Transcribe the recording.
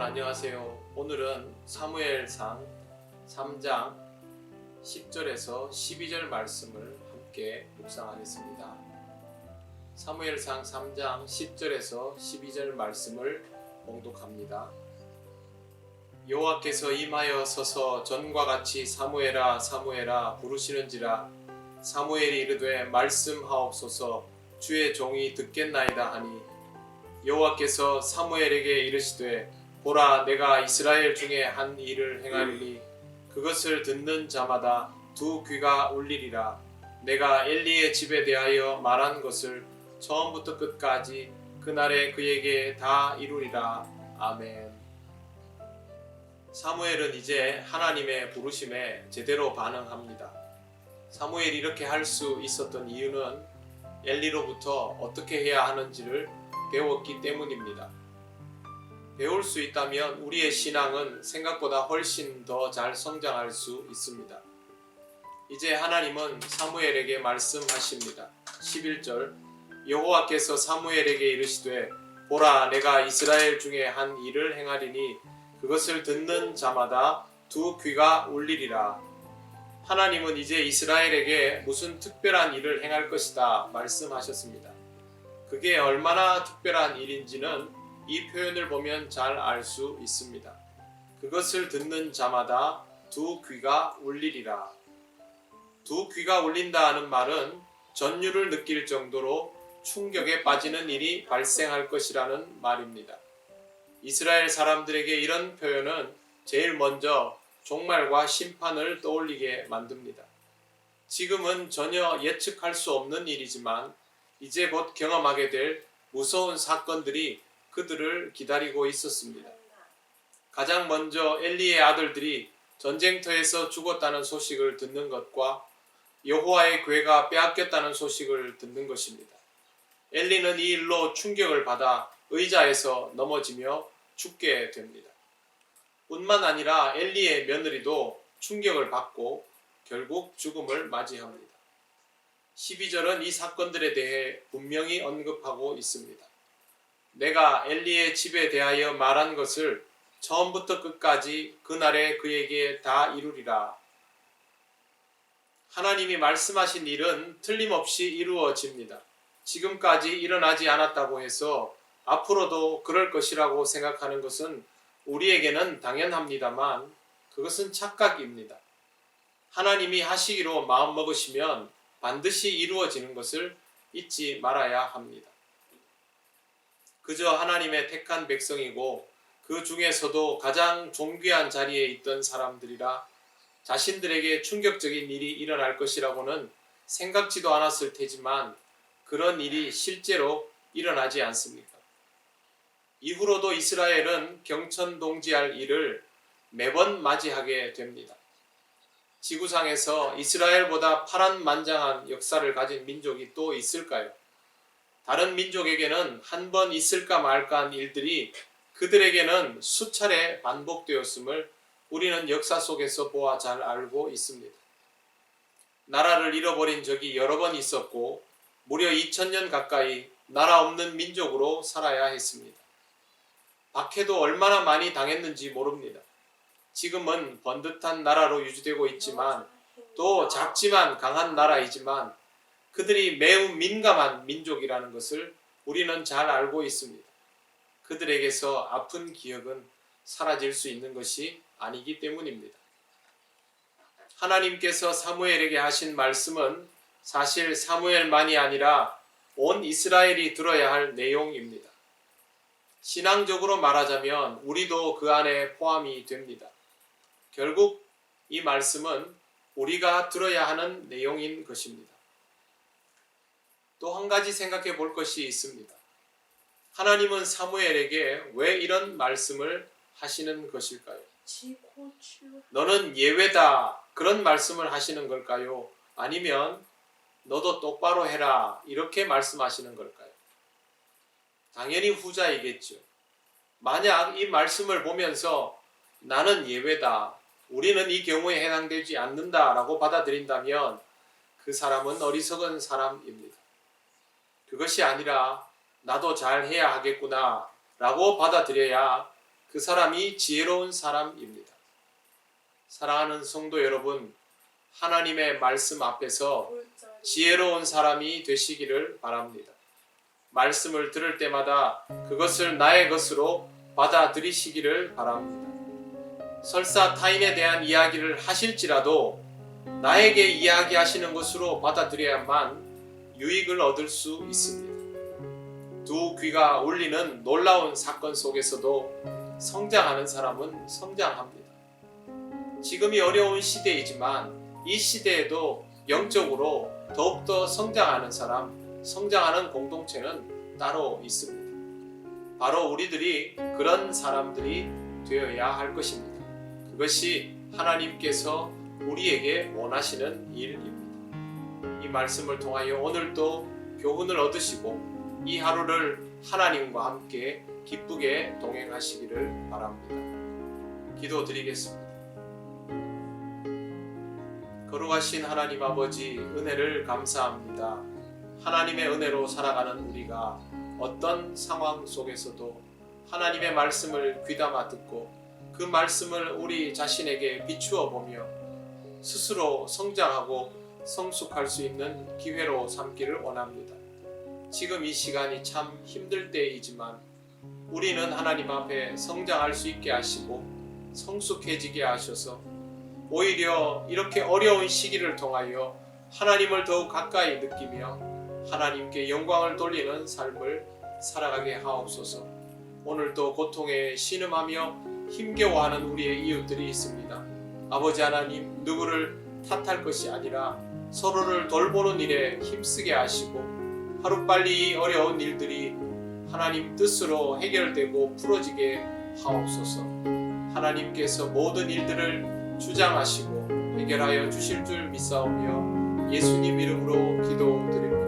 안녕하세요. 오늘은 사무엘상 3장 10절에서 12절 말씀을 함께 묵상하겠습니다. 사무엘상 3장 10절에서 12절 말씀을 봉독합니다. 여호와께서 임하여 서서 전과 같이 사무엘아 사무엘아 부르시는지라. 사무엘이 이르되 말씀하옵소서. 주의 종이 듣겠나이다 하니, 여호와께서 사무엘에게 이르시되 보라, 내가 이스라엘 중에 한 일을 행하리니 그것을 듣는 자마다 두 귀가 울리리라. 내가 엘리의 집에 대하여 말한 것을 처음부터 끝까지 그날에 그에게 다 이루리라. 아멘. 사무엘은 이제 하나님의 부르심에 제대로 반응합니다. 사무엘이 이렇게 할 수 있었던 이유는 엘리로부터 어떻게 해야 하는지를 배웠기 때문입니다. 배울 수 있다면 우리의 신앙은 생각보다 훨씬 더 잘 성장할 수 있습니다. 이제 하나님은 사무엘에게 말씀하십니다. 11절, 여호와께서 사무엘에게 이르시되 보라, 내가 이스라엘 중에 한 일을 행하리니 그것을 듣는 자마다 두 귀가 울리리라. 하나님은 이제 이스라엘에게 무슨 특별한 일을 행할 것이다 말씀하셨습니다. 그게 얼마나 특별한 일인지는 이 표현을 보면 잘 알 수 있습니다. 그것을 듣는 자마다 두 귀가 울리리라. 두 귀가 울린다 하는 말은 전율을 느낄 정도로 충격에 빠지는 일이 발생할 것이라는 말입니다. 이스라엘 사람들에게 이런 표현은 제일 먼저 종말과 심판을 떠올리게 만듭니다. 지금은 전혀 예측할 수 없는 일이지만 이제 곧 경험하게 될 무서운 사건들이 그들을 기다리고 있었습니다. 가장 먼저 엘리의 아들들이 전쟁터에서 죽었다는 소식을 듣는 것과 여호와의 궤가 빼앗겼다는 소식을 듣는 것입니다. 엘리는 이 일로 충격을 받아 의자에서 넘어지며 죽게 됩니다. 뿐만 아니라 엘리의 며느리도 충격을 받고 결국 죽음을 맞이합니다. 12절은 이 사건들에 대해 분명히 언급하고 있습니다. 내가 엘리의 집에 대하여 말한 것을 처음부터 끝까지 그날에 그에게 다 이루리라. 하나님이 말씀하신 일은 틀림없이 이루어집니다. 지금까지 일어나지 않았다고 해서 앞으로도 그럴 것이라고 생각하는 것은 우리에게는 당연합니다만 그것은 착각입니다. 하나님이 하시기로 마음먹으시면 반드시 이루어지는 것을 잊지 말아야 합니다. 그저 하나님의 택한 백성이고 그 중에서도 가장 존귀한 자리에 있던 사람들이라 자신들에게 충격적인 일이 일어날 것이라고는 생각지도 않았을 테지만 그런 일이 실제로 일어나지 않습니까? 이후로도 이스라엘은 경천동지할 일을 매번 맞이하게 됩니다. 지구상에서 이스라엘보다 파란만장한 역사를 가진 민족이 또 있을까요? 다른 민족에게는 한 번 있을까 말까한 일들이 그들에게는 수차례 반복되었음을 우리는 역사 속에서 보아 잘 알고 있습니다. 나라를 잃어버린 적이 여러 번 있었고 무려 2000년 가까이 나라 없는 민족으로 살아야 했습니다. 박해도 얼마나 많이 당했는지 모릅니다. 지금은 번듯한 나라로 유지되고 있지만 또 작지만 강한 나라이지만 그들이 매우 민감한 민족이라는 것을 우리는 잘 알고 있습니다. 그들에게서 아픈 기억은 사라질 수 있는 것이 아니기 때문입니다. 하나님께서 사무엘에게 하신 말씀은 사실 사무엘만이 아니라 온 이스라엘이 들어야 할 내용입니다. 신앙적으로 말하자면 우리도 그 안에 포함이 됩니다. 결국 이 말씀은 우리가 들어야 하는 내용인 것입니다. 또 한 가지 생각해 볼 것이 있습니다. 하나님은 사무엘에게 왜 이런 말씀을 하시는 것일까요? 너는 예외다, 그런 말씀을 하시는 걸까요? 아니면 너도 똑바로 해라, 이렇게 말씀하시는 걸까요? 당연히 후자이겠죠. 만약 이 말씀을 보면서 나는 예외다, 우리는 이 경우에 해당되지 않는다라고 받아들인다면 그 사람은 어리석은 사람입니다. 그것이 아니라 나도 잘 해야 하겠구나 라고 받아들여야 그 사람이 지혜로운 사람입니다. 사랑하는 성도 여러분, 하나님의 말씀 앞에서 지혜로운 사람이 되시기를 바랍니다. 말씀을 들을 때마다 그것을 나의 것으로 받아들이시기를 바랍니다. 설사 타인에 대한 이야기를 하실지라도 나에게 이야기하시는 것으로 받아들여야만 유익을 얻을 수 있습니다. 두 귀가 울리는 놀라운 사건 속에서도 성장하는 사람은 성장합니다. 지금이 어려운 시대이지만 이 시대에도 영적으로 더욱더 성장하는 사람, 성장하는 공동체는 따로 있습니다. 바로 우리들이 그런 사람들이 되어야 할 것입니다. 그것이 하나님께서 우리에게 원하시는 일입니다. 이 말씀을 통하여 오늘도 교훈을 얻으시고 이 하루를 하나님과 함께 기쁘게 동행하시기를 바랍니다. 기도드리겠습니다. 거룩하신 하나님 아버지, 은혜를 감사합니다. 하나님의 은혜로 살아가는 우리가 어떤 상황 속에서도 하나님의 말씀을 귀담아 듣고 그 말씀을 우리 자신에게 비추어 보며 스스로 성장하고 성숙할 수 있는 기회로 삼기를 원합니다. 지금 이 시간이 참 힘들 때이지만 우리는 하나님 앞에 성장할 수 있게 하시고 성숙해지게 하셔서 오히려 이렇게 어려운 시기를 통하여 하나님을 더욱 가까이 느끼며 하나님께 영광을 돌리는 삶을 살아가게 하옵소서. 오늘도 고통에 신음하며 힘겨워하는 우리의 이웃들이 있습니다. 아버지 하나님, 누구를 탓할 것이 아니라 서로를 돌보는 일에 힘쓰게 하시고 하루빨리 이 어려운 일들이 하나님 뜻으로 해결되고 풀어지게 하옵소서. 하나님께서 모든 일들을 주장하시고 해결하여 주실 줄 믿사오며 예수님 이름으로 기도드립니다.